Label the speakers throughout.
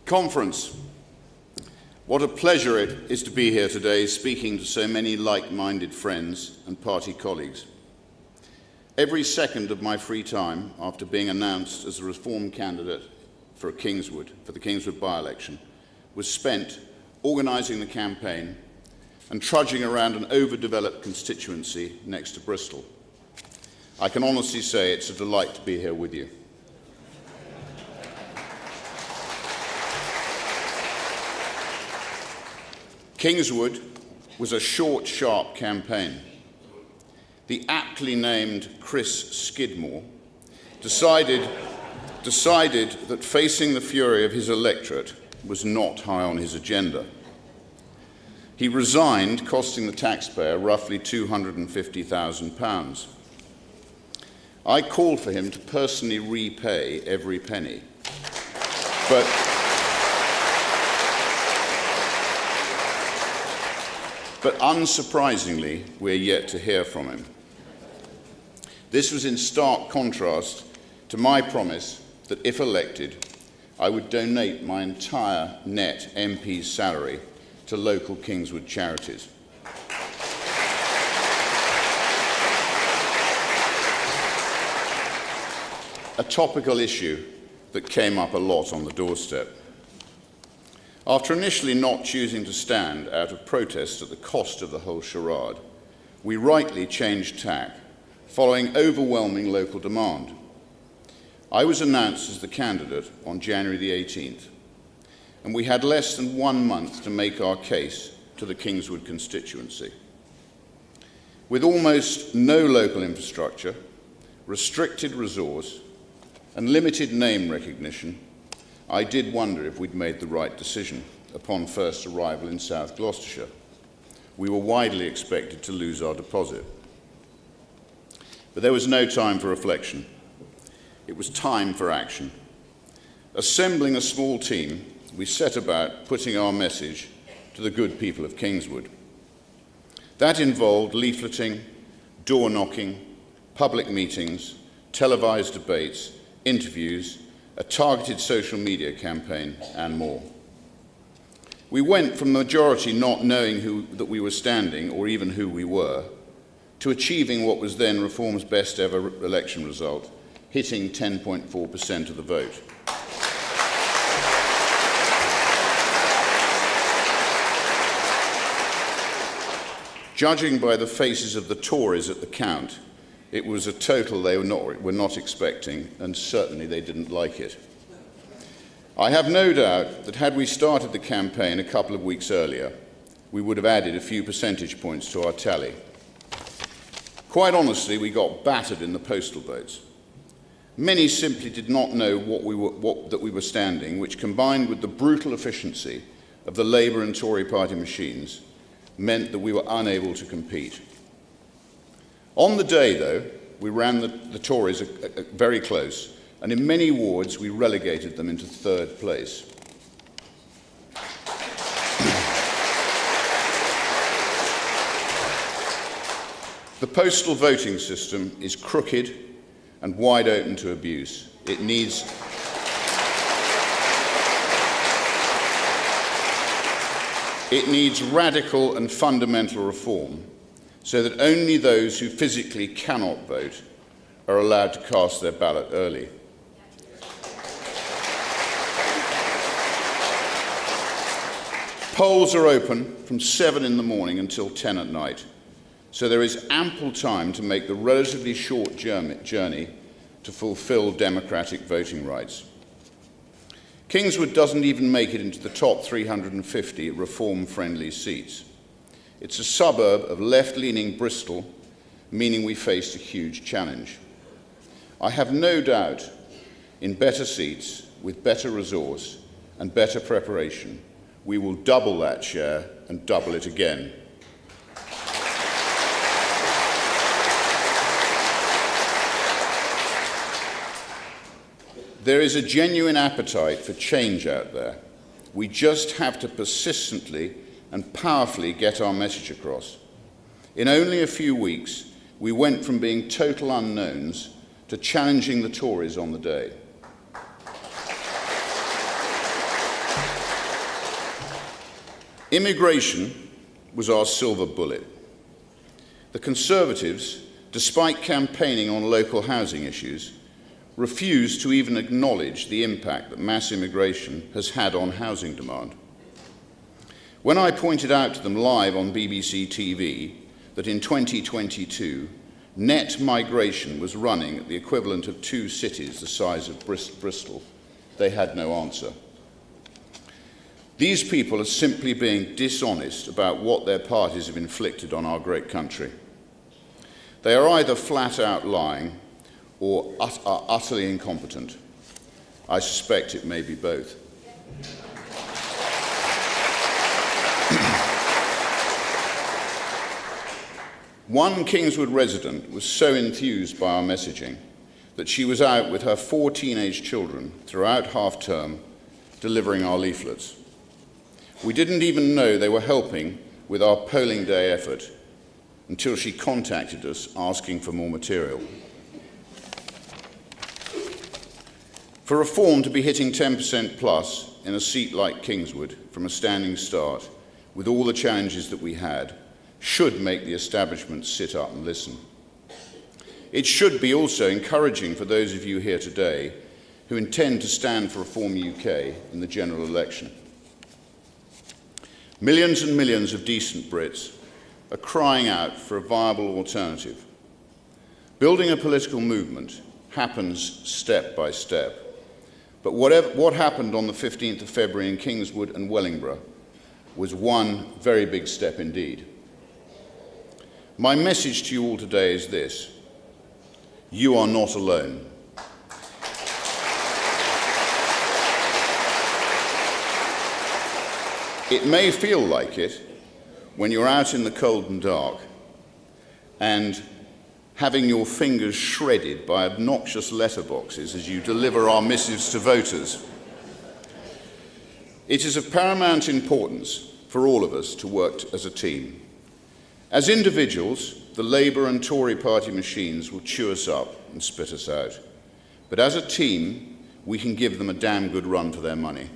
Speaker 1: Conference. What a pleasure it is to be here today speaking to so many like-minded friends and party colleagues. Every second of my free time after being announced as a Reform candidate for the Kingswood by-election was spent organising the campaign and trudging around an overdeveloped constituency next to Bristol. I can honestly say it's a delight to be here with you. Kingswood was a short, sharp campaign. The aptly named Chris Skidmore decided that facing the fury of his electorate was not high on his agenda. He resigned, costing the taxpayer roughly £250,000. I called for him to personally repay every penny, But unsurprisingly, we're yet to hear from him. This was in stark contrast to my promise that if elected, I would donate my entire net MP's salary to local Kingswood charities. A topical issue that came up a lot on the doorstep. After initially not choosing to stand out of protest at the cost of the whole charade, we rightly changed tack, following overwhelming local demand. I was announced as the candidate on January the 18th, and we had less than 1 month to make our case to the Kingswood constituency. With almost no local infrastructure, restricted resource, and limited name recognition, I did wonder if we'd made the right decision upon first arrival in South Gloucestershire. We were widely expected to lose our deposit. But there was no time for reflection. It was time for action. Assembling a small team, we set about putting our message to the good people of Kingswood. That involved leafleting, door knocking, public meetings, televised debates, interviews, a targeted social media campaign, and more. We went from the majority not knowing that we were standing, or even who we were, to achieving what was then Reform's best ever election result, hitting 10.4% of the vote. Judging by the faces of the Tories at the count, it was a total they were not expecting, and certainly they didn't like it. I have no doubt that had we started the campaign a couple of weeks earlier, we would have added a few percentage points to our tally. Quite honestly, we got battered in the postal votes. Many simply did not know that we were standing, which, combined with the brutal efficiency of the Labour and Tory party machines, meant that we were unable to compete. On the day, though, we ran the Tories very close, and in many wards we relegated them into third place. The postal voting system is crooked and wide open to abuse. It needs radical and fundamental reform, so that only those who physically cannot vote are allowed to cast their ballot early. Polls are open from 7 in the morning until 10 at night, so there is ample time to make the relatively short journey to fulfil democratic voting rights. Kingswood doesn't even make it into the top 350 reform-friendly seats. It's a suburb of left-leaning Bristol, meaning we faced a huge challenge. I have no doubt in better seats, with better resource and better preparation, we will double that share and double it again. There is a genuine appetite for change out there. We just have to persistently and powerfully get our message across. In only a few weeks, we went from being total unknowns to challenging the Tories on the day. Immigration was our silver bullet. The Conservatives, despite campaigning on local housing issues, refused to even acknowledge the impact that mass immigration has had on housing demand. When I pointed out to them live on BBC TV that in 2022, net migration was running at the equivalent of 2 cities the size of Bristol, they had no answer. These people are simply being dishonest about what their parties have inflicted on our great country. They are either flat out lying or are utterly incompetent. I suspect it may be both. One Kingswood resident was so enthused by our messaging that she was out with her 4 teenage children throughout half-term delivering our leaflets. We didn't even know they were helping with our polling day effort until she contacted us asking for more material. For reform to be hitting 10% plus in a seat like Kingswood from a standing start, with all the challenges that we had, should make the establishment sit up and listen. It should be also encouraging for those of you here today who intend to stand for Reform UK in the general election. Millions and millions of decent Brits are crying out for a viable alternative. Building a political movement happens step by step. But what happened on the 15th of February in Kingswood and Wellingborough was one very big step indeed. My message to you all today is this: you are not alone. It may feel like it when you're out in the cold and dark and having your fingers shredded by obnoxious letterboxes as you deliver our missives to voters. It is of paramount importance for all of us to work as a team. As individuals, the Labour and Tory party machines will chew us up and spit us out. But as a team, we can give them a damn good run for their money.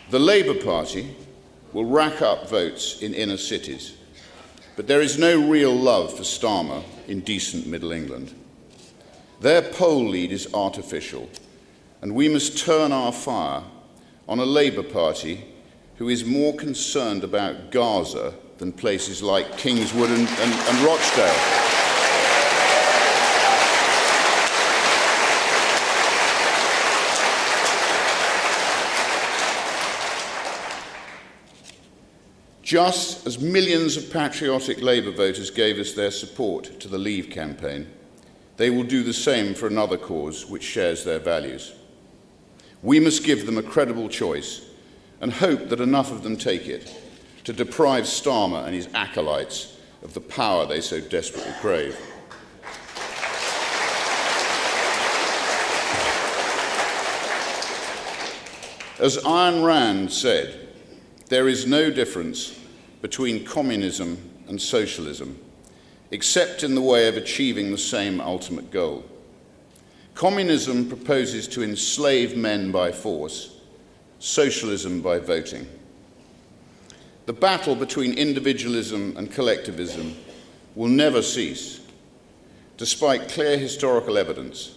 Speaker 1: The Labour Party will rack up votes in inner cities, but there is no real love for Starmer in decent Middle England. Their poll lead is artificial, and we must turn our fire on a Labour Party who is more concerned about Gaza than places like Kingswood and Rochdale. Just as millions of patriotic Labour voters gave us their support to the Leave campaign, they will do the same for another cause which shares their values. We must give them a credible choice and hope that enough of them take it to deprive Starmer and his acolytes of the power they so desperately crave. As Ayn Rand said, there is no difference between communism and socialism, except in the way of achieving the same ultimate goal. Communism proposes to enslave men by force, socialism by voting. The battle between individualism and collectivism will never cease, despite clear historical evidence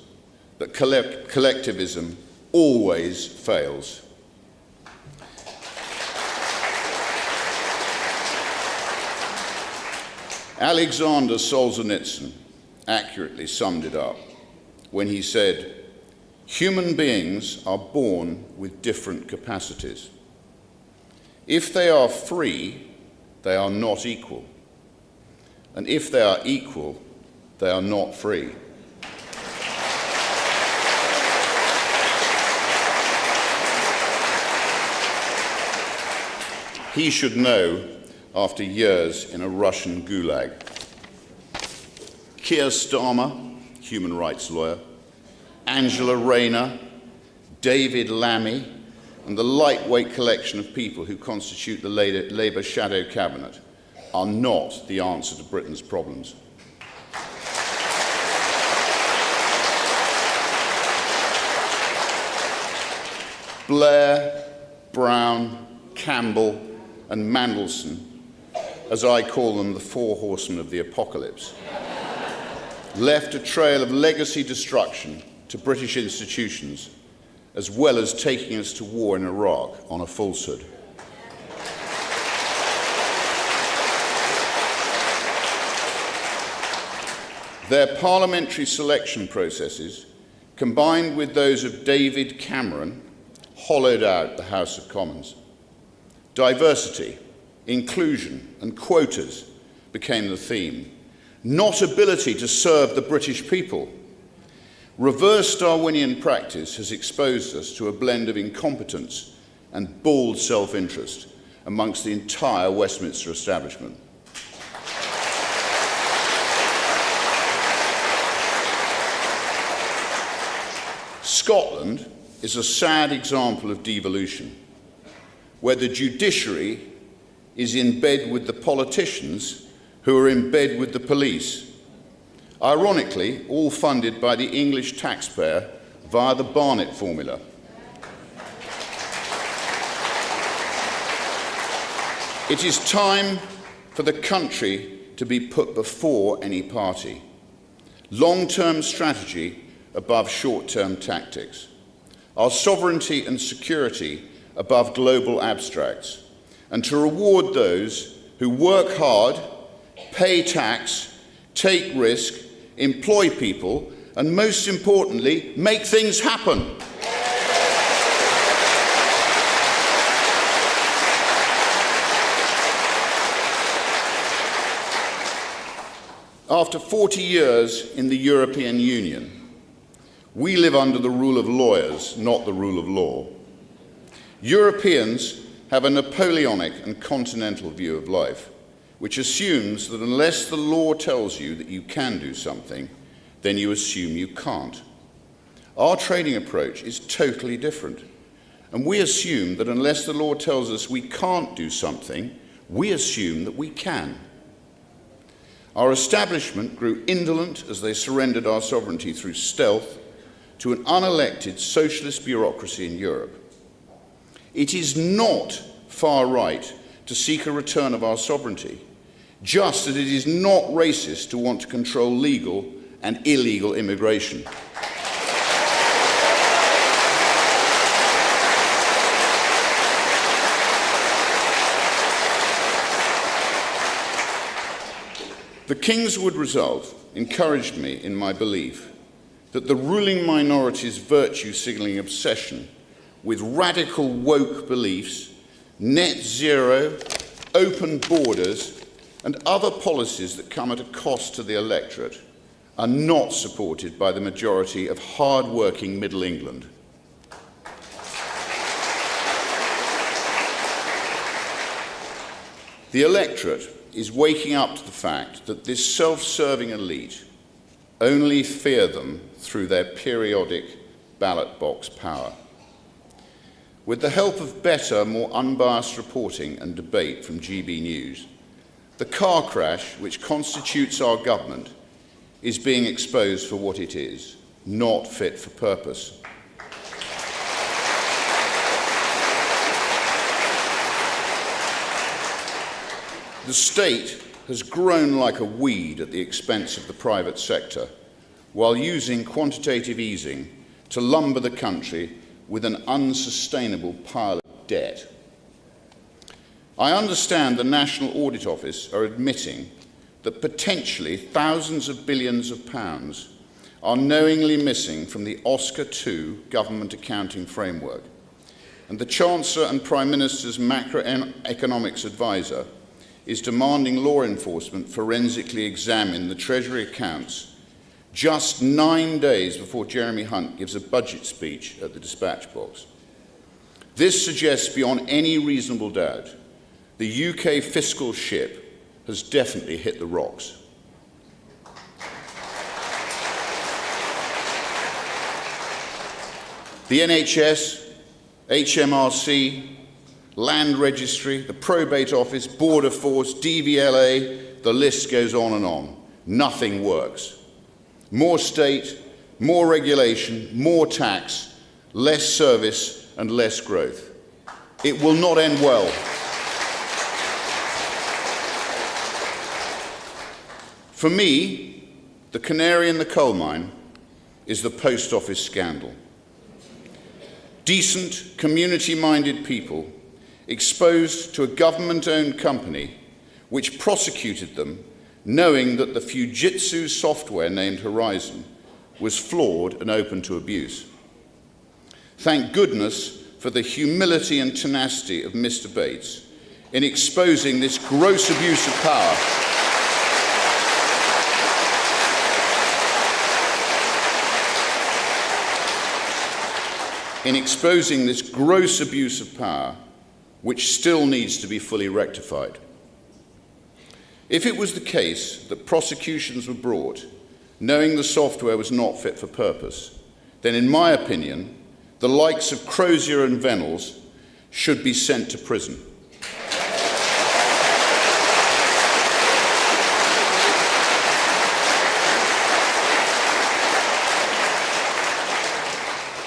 Speaker 1: that collectivism always fails. Alexander Solzhenitsyn accurately summed it up when he said, "Human beings are born with different capacities. If they are free, they are not equal. And if they are equal, they are not free." He should know after years in a Russian gulag. Keir Starmer, human rights lawyer, Angela Rayner, David Lammy, and the lightweight collection of people who constitute the Labour shadow cabinet are not the answer to Britain's problems. Blair, Brown, Campbell, and Mandelson, as I call them, the four horsemen of the apocalypse, left a trail of legacy destruction to British institutions, as well as taking us to war in Iraq on a falsehood. Their parliamentary selection processes, combined with those of David Cameron, hollowed out the House of Commons. Diversity, inclusion, and quotas became the theme, not ability to serve the British people. Reverse Darwinian practice has exposed us to a blend of incompetence and bald self-interest amongst the entire Westminster establishment. Scotland is a sad example of devolution, where the judiciary is in bed with the politicians who are in bed with the police. Ironically, all funded by the English taxpayer via the Barnett formula. It is time for the country to be put before any party. Long-term strategy above short-term tactics. Our sovereignty and security above global abstracts. And to reward those who work hard, pay tax, take risk, employ people, and most importantly, make things happen. After 40 years in the European Union, we live under the rule of lawyers, not the rule of law. Europeans have a Napoleonic and continental view of life, which assumes that unless the law tells you that you can do something, then you assume you can't. Our trading approach is totally different, and we assume that unless the law tells us we can't do something, we assume that we can. Our establishment grew indolent as they surrendered our sovereignty through stealth to an unelected socialist bureaucracy in Europe. It is not far right to seek a return of our sovereignty, just as it is not racist to want to control legal and illegal immigration. The Kingswood result encouraged me in my belief that the ruling minority's virtue-signalling obsession with radical woke beliefs, net zero, open borders, and other policies that come at a cost to the electorate are not supported by the majority of hard-working Middle England. The electorate is waking up to the fact that this self-serving elite only fear them through their periodic ballot box power. With the help of better, more unbiased reporting and debate from GB News, the car crash which constitutes our government is being exposed for what it is, not fit for purpose. The state has grown like a weed at the expense of the private sector, while using quantitative easing to lumber the country with an unsustainable pile of debt. I understand the National Audit Office are admitting that potentially thousands of billions of pounds are knowingly missing from the Oscar II government accounting framework, and the Chancellor and Prime Minister's macroeconomics advisor is demanding law enforcement forensically examine the Treasury accounts just 9 days before Jeremy Hunt gives a budget speech at the dispatch box. This suggests beyond any reasonable doubt the UK fiscal ship has definitely hit the rocks. The NHS, HMRC, Land Registry, the Probate Office, Border Force, DVLA, the list goes on and on. Nothing works. More state, more regulation, more tax, less service, and less growth. It will not end well. For me, the canary in the coal mine is the post office scandal. Decent, community-minded people exposed to a government-owned company which prosecuted them, knowing that the Fujitsu software named Horizon was flawed and open to abuse. Thank goodness for the humility and tenacity of Mr. Bates in exposing this gross abuse of power. Which still needs to be fully rectified. If it was the case that prosecutions were brought knowing the software was not fit for purpose, then in my opinion, the likes of Crozier and Venables should be sent to prison.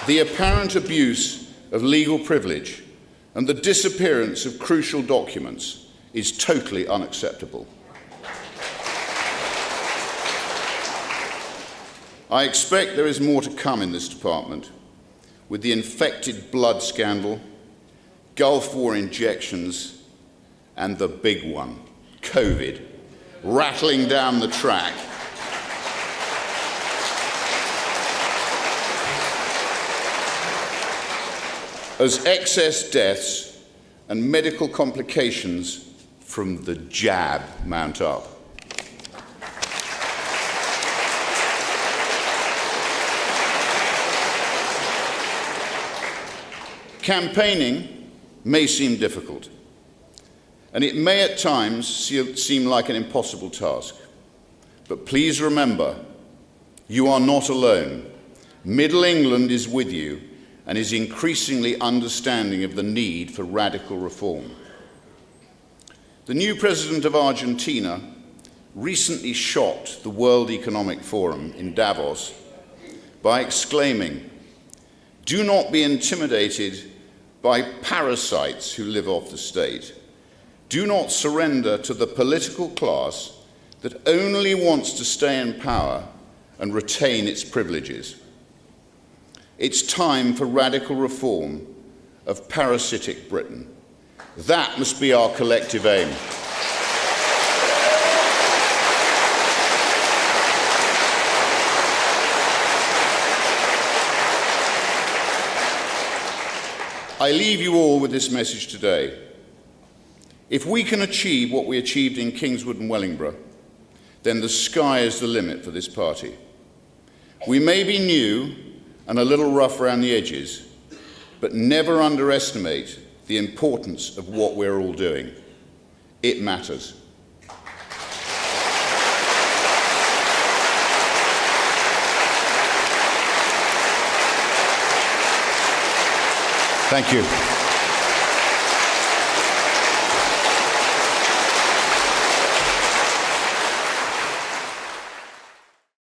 Speaker 1: The apparent abuse of legal privilege and the disappearance of crucial documents is totally unacceptable. I expect there is more to come in this department, with the infected blood scandal, Gulf War injections, and the big one, COVID, rattling down the track. As excess deaths and medical complications from the jab mount up. Campaigning may seem difficult, and it may at times seem like an impossible task. But please remember, you are not alone. Middle England is with you and is increasingly understanding of the need for radical reform. The new president of Argentina recently shocked the World Economic Forum in Davos by exclaiming, "Do not be intimidated by parasites who live off the state. Do not surrender to the political class that only wants to stay in power and retain its privileges." It's time for radical reform of parasitic Britain. That must be our collective aim. I leave you all with this message today. If we can achieve what we achieved in Kingswood and Wellingborough, then the sky is the limit for this party. We may be new and a little rough around the edges, but never underestimate the importance of what we're all doing. It matters. Thank you.